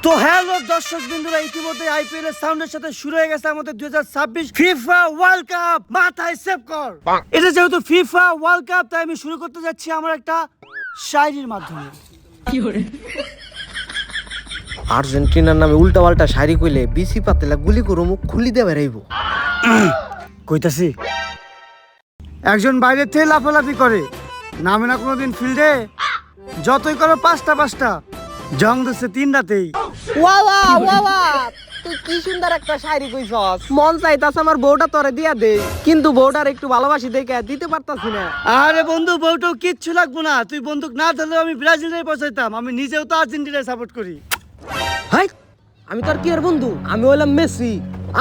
তো হ্যালো দর্শক বিন্দুরা, ইতিমধ্যে আইপিএল এর সাউন্ডের সাথে শুরু হয়ে গেছে আমাদের 2026 ফিফা ওয়ার্ল্ড কাপ। মাথায় সেভ কর, এটা যেহেতু ফিফা ওয়ার্ল্ড কাপ তাই আমি শুরু করতে যাচ্ছি আমার একটা শায়রির মাধ্যমে। আর্জেন্টিনার নামে উল্টা পাল্টা শাড়ি কইলে বিসি পাতলা গুলি করে মুখ খুলি দিয়ে বেড়াইব। কইতাছি, একজন বাইরে থেকে লাফালাফি করে, নামে না কোনোদিন ফিল্ডে, যতই করো পাঁচটা পাঁচটা, জং ধরছে তিন রাতেই। ওয়াওয়া ওয়াওয়া, তুই কি সুন্দর একটা শাড়ি কইছস। মন চাইতাছ আমার বউটা তোরে দিয়া দে, কিন্তু বউটার একটু ভালোবাসি দেখে দিতে পারতাছি না। আরে বন্ধু, বউটাও কিচ্ছু লাগবো না, তুই বন্দুক না ধরলেও আমি ব্রাজিলের পৌঁছাইতাম। আমি নিজেও তো আর্জেন্টিনায় সাপোর্ট করি। হাই, আমি তোর কি এর বন্ধু? আমি হইলাম মেসি।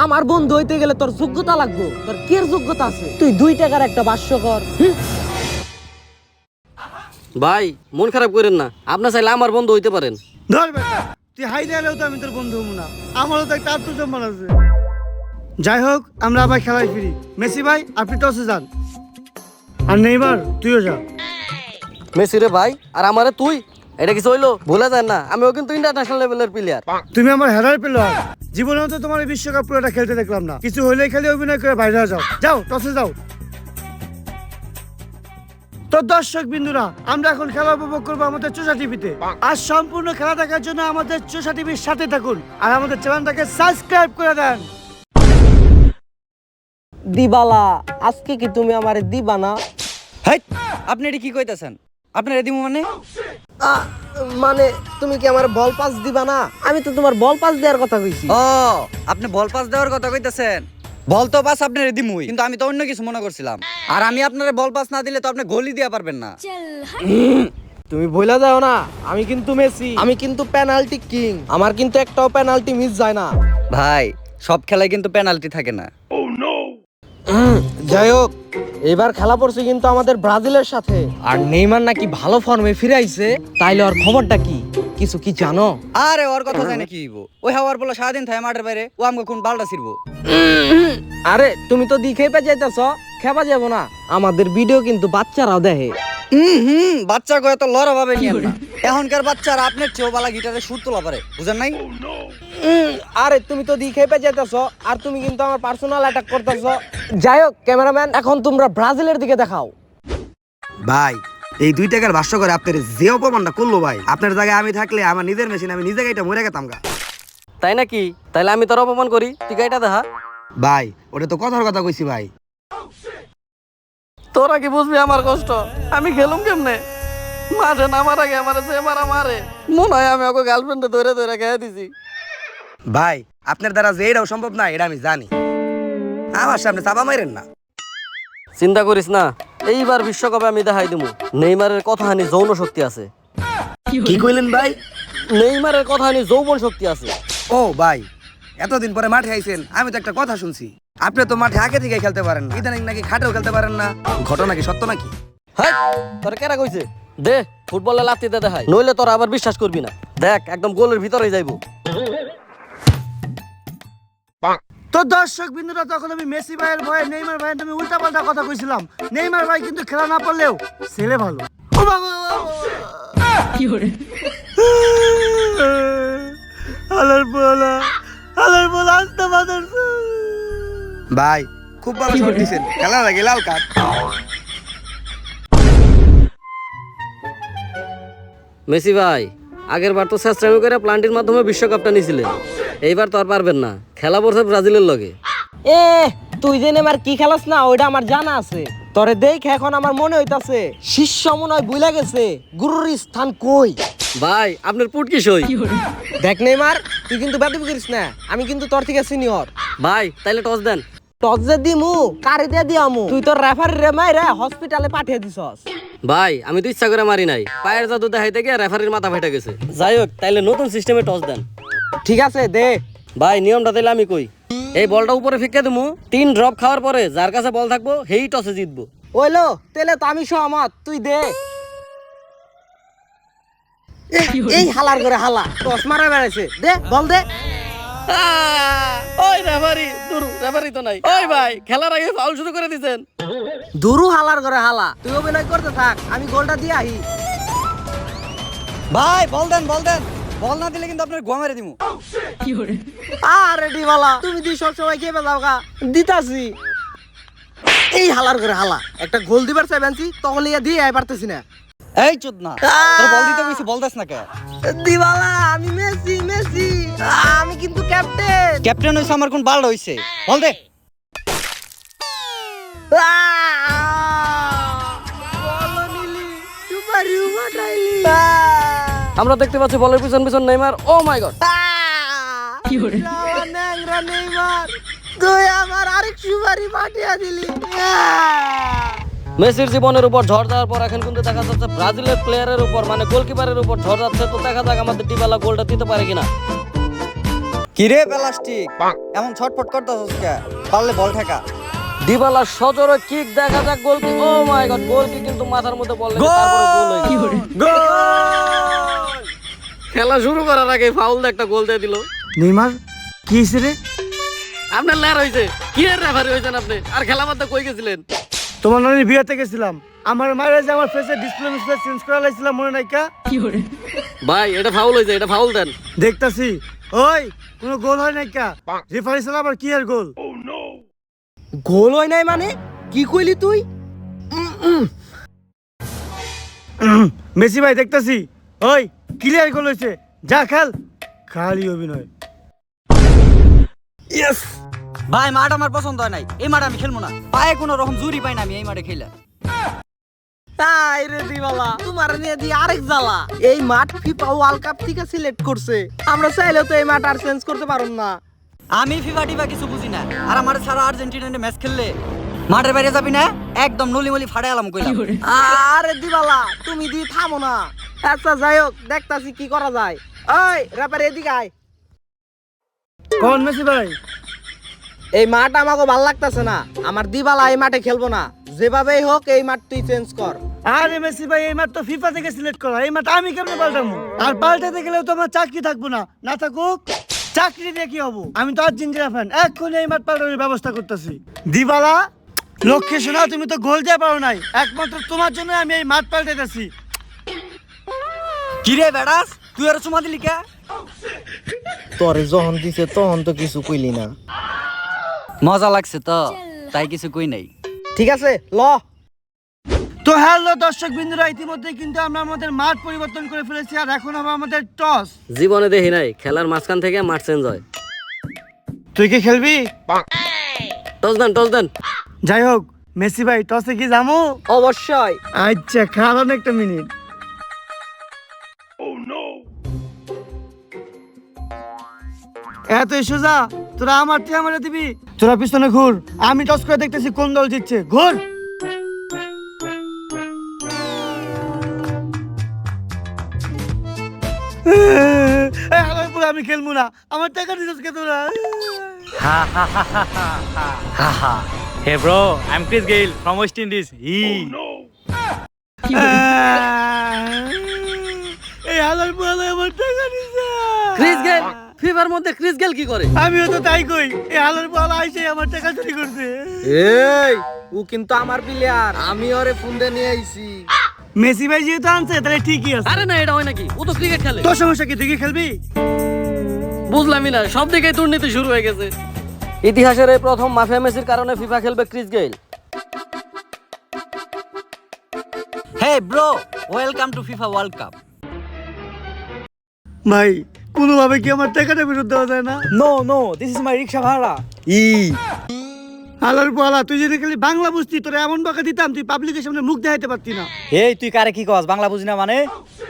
আমার বন্ধু হইতে গেলে তোর যোগ্যতা লাগবে। তোর কি এর যোগ্যতা আছে? তুই 2 টাকার একটা ভাষ্যকর। ভাই মন খারাপ করেন না, আপনার চাইলে আমার বন্ধু হইতে পারেন। ধর বেটা, তুই হাই দিলেও তো আমি তোর বন্ধু হবো না, আমারও তো একটা আত্মসম্মান আছে। যাই হোক, আমরা আবার খেলায় ফিরি। মেসি ভাই আপনি টসে যান, আর নেইমার তুইও যা। মেসি রে ভাই, আর আমারে তুই, এটা কিছু হইলো? ভুলে যায় না, আমিও কিন্তু ইন্টারন্যাশনাল লেভেলের প্লেয়ার। তুমি আমার হেরার পেলো, জীবনেও তো তোমার এই বিশ্বকাপ পুরোটা খেলতে দেখলাম না। কিছু হইলেই খালি অভিনয় করে বাইরে যাও। যাও টসে যাও। তো দর্শক বিন্দুরা, আমরা এখন খেলা উপভোগ করবো আমাদের চোষা টিভিতে। আর সম্পূর্ণ খেলা দেখার জন্য আমাদের চোষা টিভির সাথে থাকুন, আর আমাদের চ্যানেলটাকে সাবস্ক্রাইব করে দেন। দিবালা, আজকে কি তুমি আমারে দিবা না? হাই, আপনি এটা কি কইতাছেন? আপনার দিমু মানে? মানে তুমি কি আমার বল পাস দিবা না? আমি তো তোমার বল পাস দেওয়ার কথা কইছি। ও, আপনি বল পাস দেওয়ার কথা কইতাছেন। বল তো পাস আপনার দিমুই, কিন্তু আমি তো অন্য কিছু মনে করছিলাম। আর আমি আপনার বল পাস না দিলে তো আপনি গোলই দিয়া পারবেন না। তুমি বইলা যাও না, আমি কিন্তু মেসি, আমি কিন্তু পেনাল্টি কিং। আমার কিন্তু একটাও পেনাল্টি মিস যায় না। ভাই, সব খেলায় কিন্তু পেনাল্টি থাকে না। যাই হোক, এবার খেলা পড়ছে কিন্তু আমাদের ব্রাজিলের সাথে। আর নেইমার নাকি ভালো ফর্মে ফিরে আইছে, তাইলে ওর খবরটা কি? কিছু কি জানো? আরে ওর কথা জানে কি হইব? ওই হাওয়ার বলে সারাদিন থাকে মাঠের বাইরে, ও আমাকে কোন বালটা ছিড়বো। আরে তুমি তো দিখেই পে যাইতাছ, খেবা যাব না। আমাদের ভিডিও কিন্তু বাচ্চারাও দেখে। বাচ্চা কয়ে তো লড়া ভাবে নিয়ে না। এখনকার বাচ্চারা আপনার চেয়েও বালা গিটারে সুর তোলা পারে, বুঝেন নাই? আরে তুমি তো দিখেই পে যাইতাছ, আর তুমি কিন্তু আমার পার্সোনাল অ্যাটাক করতেছ। যাই হোক ক্যামেরাম্যান, এখন তোমরা ব্রাজিলের দিকে দেখাও। ভাই, এই 2 টাকার ভাষ্য করে আপনার যে অপমানটা করলো ভাই, আপনার জায়গায় আমি থাকলে আমার নিজের মেশিন আমি নিজে গাইটা মরে গেতাম গা। তাই নাকি? তাইলে আমি তোর অপমান করি, তুই গাইটা দেখা। ভাই, ওটা তো কথার কথা কইছি ভাই। তোরা কি বুঝবি আমার কষ্ট? আমি খেলুম কেমনে? মাঠে নামার আগে আমার যে মারা মারে, মনে হয় আমি ওকে গার্লফ্রেন্ডে ধরে ধরে খেয়ে দিছি। ভাই, আপনার দ্বারা যে এটাও সম্ভব না এটা আমি জানি। আমার সামনে চাপা মাইরেন না। চিন্তা করিস না, এইবার বিশ্বকাপে আমি দেখাই দিমু নেইমারের কথাহানি যৌন শক্তি আছে। কি কইলেন ভাই? নেইমারের কথাহানি যৌবন শক্তি আছে। ও ভাই, এতদিন পরে মাঠে আইছেন, আমি তো একটা কথা শুনছি, আপনি তো মাঠে আগে থেকে খেলতে পারেন না, ইদানিং নাকি খাটেও খেলতে পারেন না। ঘটনা কি সত্য নাকি? হ্যাঁ, তোর কেরা কইছে? দে ফুটবলে লাত্তি দে দেখাই, নইলে তোরা আবার বিশ্বাস করবি না। দেখ একদম গোলের ভিতরেই যাইবো। তো দর্শক বিন্দুরা, তখন আমি মেসি ভাইয়ের ভয়ে নেইমার ভাইয়ের নামে উল্টা পাল্টা কথা কইছিলাম। নেইমার ভাই কিন্তু খেলা না পারলেও ছেলে ভালো। ও বাবা, আলার বলা, আলার বলা আসতে বাদর। ভাই, খুব ভালো শট দিছেন, খেলার আগে লাল কার্ড। মেসি ভাই, আগের বার তো চেষ্টামি করে প্লান্টির মাধ্যমে বিশ্বকাপটা নিয়েছিলেন, এইবার তো আর পারবেন না। খেলা পড়ছে ব্রাজিলের লগে। এ তুই যে নেমার কি খেলাস না ওইটা আমার জানা আছে। তোরে দেখ এখন আমার মনে হইতাছে শিষ্য মনে হয় ভুলে গেছে গুরুর স্থান কই। ভাই আপনার পুট কি সই? দেখ নেমার, তুই কিন্তু বেদবি করিস না, আমি কিন্তু তোর থেকে সিনিয়র। ভাই তাইলে টস দেন। টস যে দিমু কারে দিয়ে দিয়ামু? তুই তোর রেফারি রে মাইরে হসপিটালে পাঠিয়ে দিছস। ভাই আমি তো ইচ্ছা করে মারি নাই, পায়ের জাদু দেখাইতে গিয়ে রেফারির মাথা ফেটে গেছে। যাই হোক, তাইলে নতুন সিস্টেমে টস দেন। ঠিক আছে দে। ভাই নিয়মটা তাইলে আমি কই, এই বলটা উপরে ফিকে দেবো, 3 ড্রপ খাওয়ার পরে যার কাছে বল থাকবো সেই টসে জিতবো। ওইলো তেলে তো আমি সহমত, তুই দে। এই হালার করে হালা টস মারা বেড়াইছে, দে বল দে। ওই রেফারি দুরু, রেফারি তো নাই। ওই ভাই, খেলার আগে ফাউল শুরু করে দিছেন। দুরু হালার করে হালা, তুই অভিনয় করতে থাক, আমি গোলটা দিয়ে আহি। ভাই বল দেন, বল দেন। বল না দিলে কিন্তু আপনার গোয়া মেরে দিমু। আরে ডিবালা তুমি দি সব সময় খেয়ে যাও গা দিতাছি এই হালার করে হালা একটা গোল দিবার চাইবেনছি তখন ইয়া দিয়ে আই পারতেছি না এই চোদনা, তোর বল দিতে কইছি, বল দাস না কে? দিবালা আমি মেসি মেসি আমি কিন্তু ক্যাপ্টেন ক্যাপ্টেন হইছে আমার কোন বাল হইছে? বল দে। আমরা দেখতে পাচ্ছি বলের পিছন পিছন নেইমার। ও মাই গড, তুই আমার আরেক সুপারি পাঠিয়ে দিলি মেসির জীবনের উপর ঝড় দেওয়ার পর এখন কিন্তু দেখা যাচ্ছে ব্রাজিলের প্লেয়ারের উপর মানে গোলকিপারের উপর ঝড় যাচ্ছে। তো দেখা যাক আমাদের ডিবালা গোলটা দিতে পারে কিনা। কি রে প্লাস্টিক, এমন ছটফট করতেছস কে? পারলে বল ঠেকা। ডিবালা সজোরে কিক, দেখা যাক গোল কি। ও মাই গড, গোল কি কিন্তু মাথার মধ্যে বল লেগে তারপরে গোল হয়ে গেল। খেলা শুরু করার আগে ফাউল দিয়ে একটা গোল দিয়ে দিল। নেইমার কি হয়েছে রে? আপনার লেয়ার হয়েছে কি এর রেফারি হয়েছেন আপনি? আর খেলা মধ্যে কই গেছিলেন? তোমার নানির বিয়েতে গেছিলাম, আমার মায়ের যে আমার ফেসে ডিসপ্লে মিসপ্লে চেঞ্জ করা লাইছিলাম, মনে নাই কা? ভাই এটা ফাউল হয়েছে, এটা ফাউল দেন। দেখতাছি ওই কোনো গোল হয় নাই কা? রেফারি সালা আবার কি এর গোল? গোল হয় নাই মানে কি কইলি তুই মেসি ভাই দেখতাছি ওই ক্লিয়ার গোল হয়েছে, যা খেল। খালি অভিনয়। ইয়েস ভাই মাঠ আমার পছন্দ হয় নাই, এই মাঠে আমি খেলবো না। পায়ে কোনো রকম জুরি পাই না আমি এই মাঠে খেলে। তাই রে দিবালা তোমার নিয়ে দি আরেক জ্বালা এই মাঠ ফিফা ওয়ার্ল্ড কাপ থেকে সিলেক্ট করছে আমরা চাইলেও তো এই মাঠ আর চেঞ্জ করতে পারুম না আমি ফিফা টিফা কিছু বুঝি না, আর আমার সারা আর্জেন্টিনা ম্যাচ খেললে মাঠের বাইরে যাবি না, একদম নলিমলি ফাড়ে আলাম কইলাম। আরে দিবালা তুমি দি থামো না আচ্ছা যাই হোক দেখতাছি কি করা যায় ওই রেফারি এদিকে আয় কোন মেসি ভাই? এই মাঠ আমাকে ভাল লাগতেছে না আমার দিবালা এই মাঠে খেলবো না যেভাবেই হোক এই মাঠ তুই চেঞ্জ কর আরে মেসি ভাই এই মাঠ তো ফিফা থেকে সিলেক্ট করা, এই মাঠ আমি কেমনে পাল্টাবো? আর পাল্টাতে গেলেও তো আমার চাকরি থাকবো না, না থাকুক চাকরি দিয়ে কি হবো? আমি তো আর্জেন্টিনা ফ্যান, এখন এই মাঠ পাল্টানোর ব্যবস্থা করতেছি। দিবালা লক্ষ্যে শোনা, তুমি তো গোল দিয়ে পারো নাই, একমাত্র তোমার জন্য আমি এই মাঠ পাল্টাইতেছি। কি রে বেড়াস, তুই আর চুমা দিলি কে? তোরে যখন দিছে তখন তো কিছু কইলি না মজা লাগছে তো তাই কিছু কই নাই। ঠিক আছে ল তো হ্যালো দর্শক বিন্দুরা, ইতিমধ্যে কিন্তু আমরা আমাদের মাঠ পরিবর্তন করে ফেলেছি, আর এখন হবে আমাদের টস। জীবনে দেখি নাই খেলার মাঝখান থেকে মাঠ চেঞ্জ হয়। তুই কি খেলবি? টস দেন, টস দেন। যাই হোক মেসি ভাই টসে কি যাবো? অবশ্যই আচ্ছা খাওয়ান একটা মিনিট। এত সোজা তোরা আমার টিয়া মারে দিবি? তোরা পিছনে ঘুর, আমি টস করে দেখতেছি কোন দল জিতছে। ঘুর। আমি খেলবো না, আমার টাকা দিচ্ছিস কে তোরা? Hey bro, I'm Chris Gayle from West Indies. এই হালার বলে আমার টাকা দিছে। ক্রিস গেল ফিফার মধ্যে ক্রিস গেল কি করে? আমিও তো তাই কই, এই হালার বলা আইসে আমার টাকা চুরি করছে। এই ও কিন্তু আমার প্লেয়ার আমি ওরে ফোন দিয়ে নিয়ে আইছি মেসি ভাই যেহেতু আনছে তাহলে ঠিকই আছে। আরে না, এটা হয় নাকি? ও তো ক্রিকেট খেলে। তোর সমস্যা কি, তুই কি খেলবি? বুঝলামই না, সব দিকেই দুর্নীতি শুরু হয়ে গেছে। ইতিহাসের এই প্রথম মাফিয়া মেসির কারণে ফিফা খেলবে Chris Gayle. Hey bro, welcome to FIFA World Cup. ভাই কোনোভাবে কি আমার টাকাটা ফেরত দেওয়া যায় না? No, no, this is my rickshaw bhara. হালার বলা, তুই যদি খালি বাংলা বুঝতি তোরা এমন বকা দিতাম তুই পাবলিকের সামনে মুখ দেখাইতে পারতি না। এই তুই কারে কি কস? বাংলা বুঝি না মানে?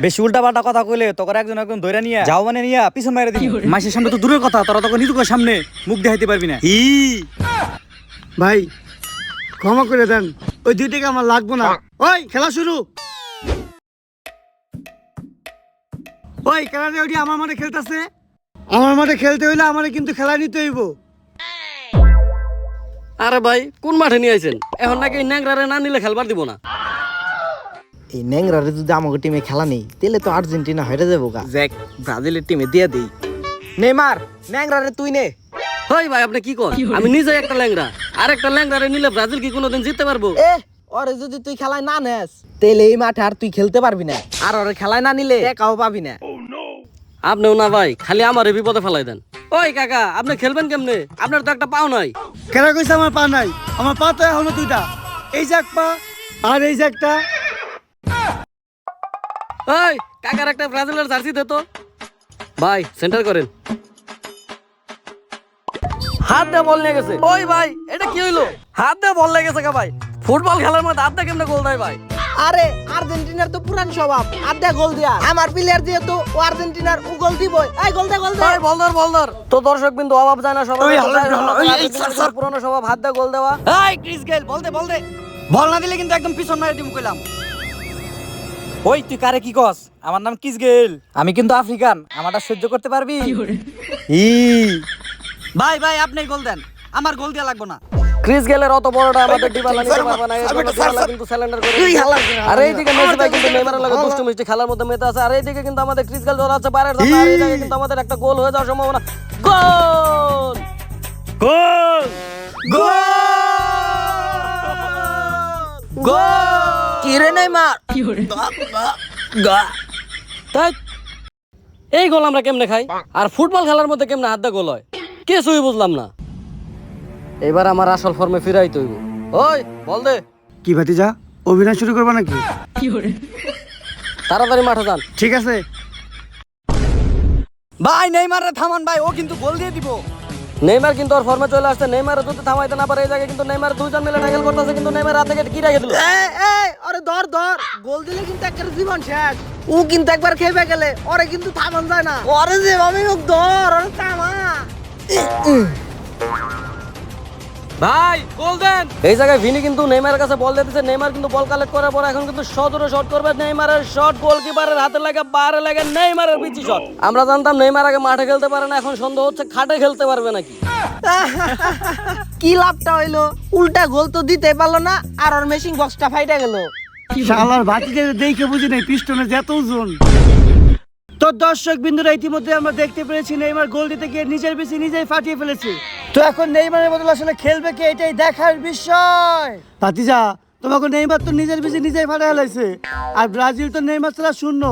বেশি উল্টা পাল্টা কথা কইলে তোকে একজন একজন ধরে নিয়া যাও মানে নিয়া পিছন মাইরা দিবি। মাসের সামনে তো দূরের কথা, তোরা তখন নিজের সামনে মুখ দেখাইতে পারবি না। ভাই ক্ষমা করে দেন, ওই 2 টাকা আমার লাগবো না। ওই খেলা শুরু। ওই খেলাটা ওই আমার মাঠে খেলতেছে, আমার মাঠে খেলতে হইলে আমারে কিন্তু খেলা নিতে হইব। আরে ভাই কোন মাঠে নিয়ে আইছেন? এখন নাকি ন্যাংরারে না নিলে খেলবার দিব না। এই ন্যাংরারে যদি আমাকে টিমে খেলা নেই তাহলে তো আর্জেন্টিনা হেরে যাবো গা। জ্যাক ব্রাজিলের টিমে দিয়ে দেই। নেইমার ন্যাংরারে তুই নে। হই ভাই আপনি কি কর? আমি নিজে একটা ল্যাংরা, আর একটা ল্যাংরারে নিলে ব্রাজিল কি কোনোদিন জিততে পারবো? এ ওরে যদি তুই খেলায় না নেস তাহলে এই মাঠে আর তুই খেলতে পারবি না, আর ওরে খেলায় না নিলে টাকাও পাবি না। আপনিও না ভাই, খালি আমারে বিপদে ফেলাই দেন। ওই কাকা, আপনি খেলবেন কেমনে? আপনার তো একটা পাও নাই। কেনা কইছে আমার পা নাই? আমার পা তো এখনো দুইটা, এই যে এক পা আর এই যে একটা। ওই কাকার একটা ব্রাজিলের জার্সি দে তো। ভাই সেন্টার করেন। হাত দিয়ে বল নিয়ে গেছে। ওই ভাই, এটা কি হইলো? হাত দিয়ে বল লেগে গেছে কা ভাই? ফুটবল খেলার মধ্যে হাত দিয়ে কেমনে গোল দেয় ভাই? আরে আর্জেন্টিনার তো পুরান স্বভাব আড্ডা গোল দিয়া। আমার প্লেয়ার যেহেতু ও আর্জেন্টিনার, ও গোল দিবই। এই গোল দে, গোল দে। ভাই বল ধর। তো দর্শক বিন্দু অভাব যায় না সবাই। পুরনো স্বভাব, হাত দিয়ে গোল দেওয়া। এই ক্রিস গেল, বল দে বল না দিলে কিন্তু একদম পিছন মারে দিমু কইলাম। ওই তুই কারে কি কস? আমার নাম কিস গেল, আমি কিন্তু আফ্রিকান, আমারটা সহ্য করতে পারবি? ভাই আপনি গোল দেন, আমার গোল দিয়া লাগবে না। ক্রিস গেলের অত বড়টা আমাদের ডিবালা নিতে পারবে না। এর জন্য ডিবালা কিন্তু সিলিন্ডার করে। আর এইদিকে মেসি ভাই কিন্তু নেইমারের লাগে দুষ্টু মিষ্টি খেলার মধ্যে মেতে আছে। আর এইদিকে কিন্তু আমাদের ক্রিস গেল ধরা আছে বাইরের সামনে। আর এইদিকে কিন্তু আমাদের একটা গোল হয়ে যাওয়ার সম্ভাবনা। গোল! গোল কি রে নেইমার? তাই এই গোল আমরা কেমনে খাই? আর ফুটবল খেলার মধ্যে কেমনে হাত দিয়ে গোল হয়? কিছুই বুঝলাম না। এবার আমার আসল ফর্মে ফিরাইতে হইব। ওই বল দে। কি ভাতিজা, অভিনয় শুরু করবো নাকি? তাড়াতাড়ি মাঠে যান। ঠিক আছে। ভাই নেইমারে থামান ভাই, ও কিন্তু গোল দিয়ে দিব। নেইমার কিন্তু ওর ফর্মে চলে আসছে। নেইমার যদি থামাইতে না পারে এই জায়গায় কিন্তু নেইমার দুইজন মিলে ট্যাকল করতেছে, কিন্তু নেইমার হাত থেকে কি রেখে দিল? এই আরে ধর গোল দিলে কিন্তু একবার জীবন শেষ। ও কিন্তু একবার খেপে গেলে ওরে কিন্তু থামান যায় না। ওরে যেভাবে হোক ধর, ওরে থামা। ভাই গোল দেন। এই জায়গায় ভিনি কিন্তু নেইমারের কাছে বল দিতেছে। নেইমার কিন্তু বল কালেক্ট করার পর এখন কিন্তু সজোরে শট করবে। নেইমারের শট গোলকিপারের হাতে লাগে, বাইরে লাগে। নেইমারের পিছি শট। আমরা জানতাম নেইমার আগে মাঠে খেলতে পারে না, এখন সন্দেহ হচ্ছে খাটে খেলতে পারবে নাকি। কি লাভটা হইলো? উল্টা গোল তো দিতে পারলো না, আর ওর মেশিং বক্সটা ফাইটা গেল। শালার ভাতিজা দেখে বুঝি নাই পিস্টনের এত ওজন। তো দর্শক বিন্দুরা, ইতিমধ্যে আমরা দেখতে পেরেছি নেইমার গোল দিতে গিয়ে নিজের পিছে নিজেই ফাটিয়ে ফেলেছে। তো এখন নেইমারের বদলে আসলে খেলবে কে, এটাই দেখার বিষয়। ভাতিজা, তোমাকে নেইমার তো নিজের পিছে নিজেই ফাটিয়ে ফেলেছে, আর ব্রাজিল তো নেইমার ছাড়া শূন্য।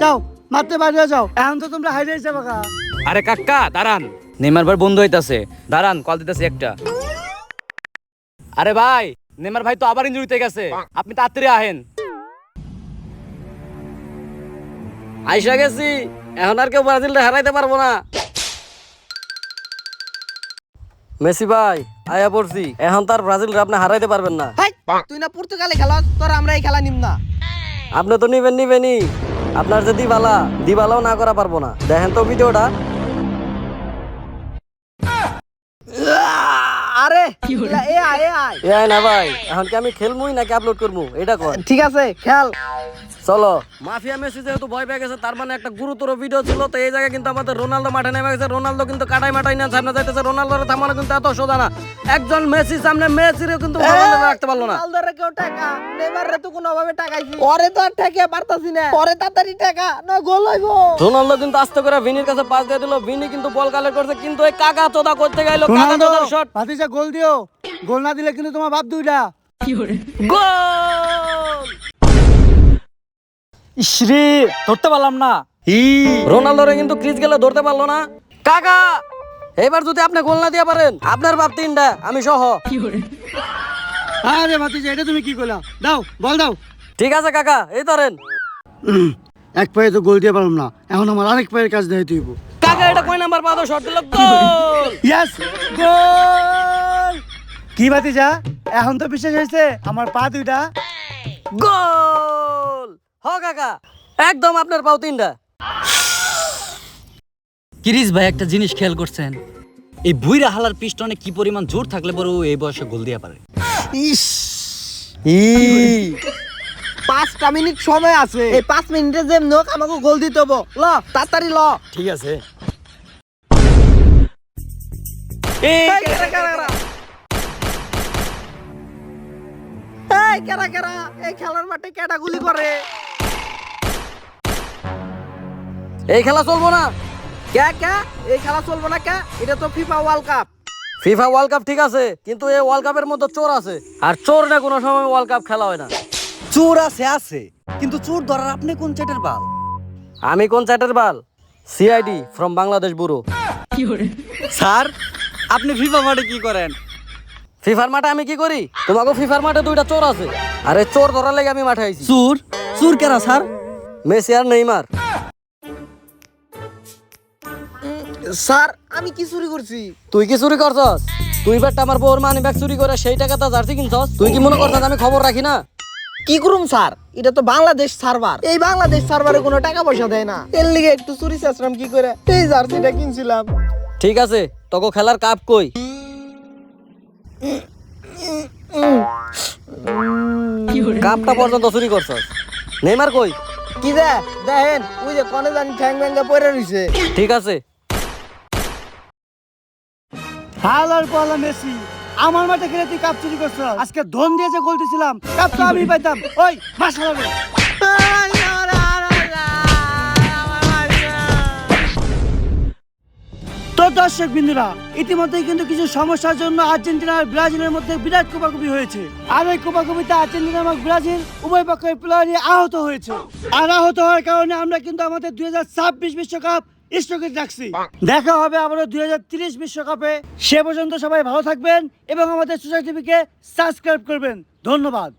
যাও মারতে বাইরে যাও, এখন তো তোমরা হাইরে যাবে। আরে কাকা দাঁড়ান, নেইমার ভাই বন্ধু হইতাছে, দাঁড়ান কল দিতেছি একটা। আরে ভাই, নেইমার ভাই তো আবার ইনজুরিতে গেছে, আপনি তাড়াতাড়ি আহেন। আইসা গেছি, এখন আর কেউ ব্রাজিলটা হারাইতে পারবো না। মেসি ভাই আয়া পড়ছি, এখন তার ব্রাজিল আপনি হারাইতে পারবেন না। হাই, তুই না পর্তুগালে খেলা, তোর আমরা এই খেলা নিম না। আপনি তো নিবেনই। আপনার যে দিবালাও না করা পারবো না। দেখেন তো ভিডিওটা। আরে এ আয় না ভাই, এখন কি আমি খেলমুই নাকি আপলোড করবো এটা কর। ঠিক আছে খেল। চলো। মাফিয়া মেসি যেহেতু ভয় পেয়ে গেছে, তার মানে একটা গুরুতর ভিডিও ছিল। তো এই জায়গায় কিন্তু আমাদের রোনালদো মাঠে নেমে গেছে। রোনালদো কিন্তু কাটাই মাটাই না সামনে যাইতেছে। রোনালদোর থামানো কিন্তু এত সোজা না। একজন মেসি সামনে, মেসিরও কিন্তু রাখতে পারলো না। রোনালদোরে কেউ টাকা, নেইমারে তো কোনো ভাবে টাকাইছি। ওরে তো আর টাকা পারতাছি না। ওরে তাড়াতাড়ি টাকা না, গোল হইবো। রোনালদো কিন্তু আস্তে করে ভিনির কাছে পাস দিয়ে দিল। ভিনি কিন্তু বল কালেক্ট করছে, কিন্তু এই কাকা চোদা করতে গেল। কাকা রোনালদো, চোদার শট। ভাতিজা গোল দিও, গোল না দিলে কিন্তু তোমার বাপ দুইটা। গোল! ইসরে ধরতে পারলাম না। রোনালদোরে কিন্তু ক্রিজ গেলে ধরতে পারলো না। কাকা, এবার যদি আপনি গোল না দিয়ে পারেন, আপনার বাপ তিনটা, আমি সহ। আরে ভাতিজা, এটা তুমি কি করলা? দাও বল দাও। ঠিক আছে কাকা, এই ধরেন। এক পায়ে তো গোল দিয়ে পারলাম না, এখন আমার আরেক পায়ের কাজ দেয় তুইব। কাকা, এটা কয় নাম্বার পা তো শট দিল? গোল! ইয়েস, গোল! কি ভাতিজা, এখন তো বিশ্বাস হয়েছে আমার পা দুইটা? গোল! হ কাকা, একদম আপনার পাও তিনটা। কিরিস ভাই একটা জিনিস খেয়াল করছেন? এই বুইরা হালার পিস্টনে কি পরিমাণ জোর থাকলে পরে ও এই বয়সে গোল দিয়া পারে। ইস, 5টা মিনিট সময় আছে। এই 5 মিনিটে যেমন হোক আমাকে গোল দিতে হবো। ল তাড়াতাড়ি ল। ঠিক আছে। এই কারা এই খেলার মাঠে কেডা গুলি করে? এই খেলা চলবো না। কে এই খেলা চলবো না কে? এটা তো FIFA World cup. FIFA World cup ঠিক আছে, কিন্তু এই ওয়ার্ল্ড কাপের মধ্যে চোর আছে, আর চোর না কোনো সময় ওয়ার্ল্ড কাপ খেলা হয় না। চোর আছে, কিন্তু চোর ধরার আপনি কোন চেটের বাল? আমি কোন চ্যাটের বাল? CID from Bangladesh bureau. Sir আপনি ফিফা মাঠে কি করেন? ফিফার মাঠে আমি কি করি? তোমাকে ফিফার মাঠে দুইটা চোর আছে, আরে চোর ধরার লেগে আমি মাঠে আইছি। চুর? চুর কেনা স্যার? মেসি আর নেইমার। স্যার আমি কি চুরি করছি? তুই কি চুরি করছস? তুই বেটা আমার বউর মানি ব্যাগ চুরি করে সেই টাকাটা জার্সি কিনছস। তুই কি মনে করছস আমি খবর রাখি না? কি করুম স্যার, এটা তো বাংলাদেশ সার্ভার, এই বাংলাদেশ সার্ভারে কোনো টাকা পয়সা দেয় না, এর লিগে একটু চুরি চাচ্ছিলাম কি করে, এই জার্সিটা কিনছিলাম। ঠিক আছে, তোকে খেলার কাপ কই? কাপটা পর্যন্ত চুরি করছস। নেইমার কই? কি দে দেখেন ওই যে কনে জানি ঠ্যাং ব্যাঙ্গা পড়ে রইছে। ঠিক আছে। হালার পালা মেসি, আমার মাঠে খেলে তুই কাপ চুরি করছ। আজকে ধন দিয়ে যে গোল দিছিলাম, কাপ তো আমি পাইতাম। ওই মাশাআল্লাহ। তো দর্শক বিন্দুরা, ইতিমধ্যেই কিন্তু কিছু সমস্যার জন্য আর্জেন্টিনা আর ব্রাজিলের মধ্যে বিরাট কোপাকুপি হয়েছে। আর এই কোপাকুপিতে আর্জেন্টিনা এবং ব্রাজিল উভয় পক্ষের প্লেয়ারই আহত হয়েছে। আর আহত হওয়ার কারণে আমরা কিন্তু আমাদের 2026 বিশ্বকাপ স্থগিত রাখছি। দেখা হবে আবারও 2030 বিশ্বকাপে। সে পর্যন্ত সবাই ভালো থাকবেন এবং আমাদের সোসাইটি টিভিকে সাবস্ক্রাইব করবেন। ধন্যবাদ।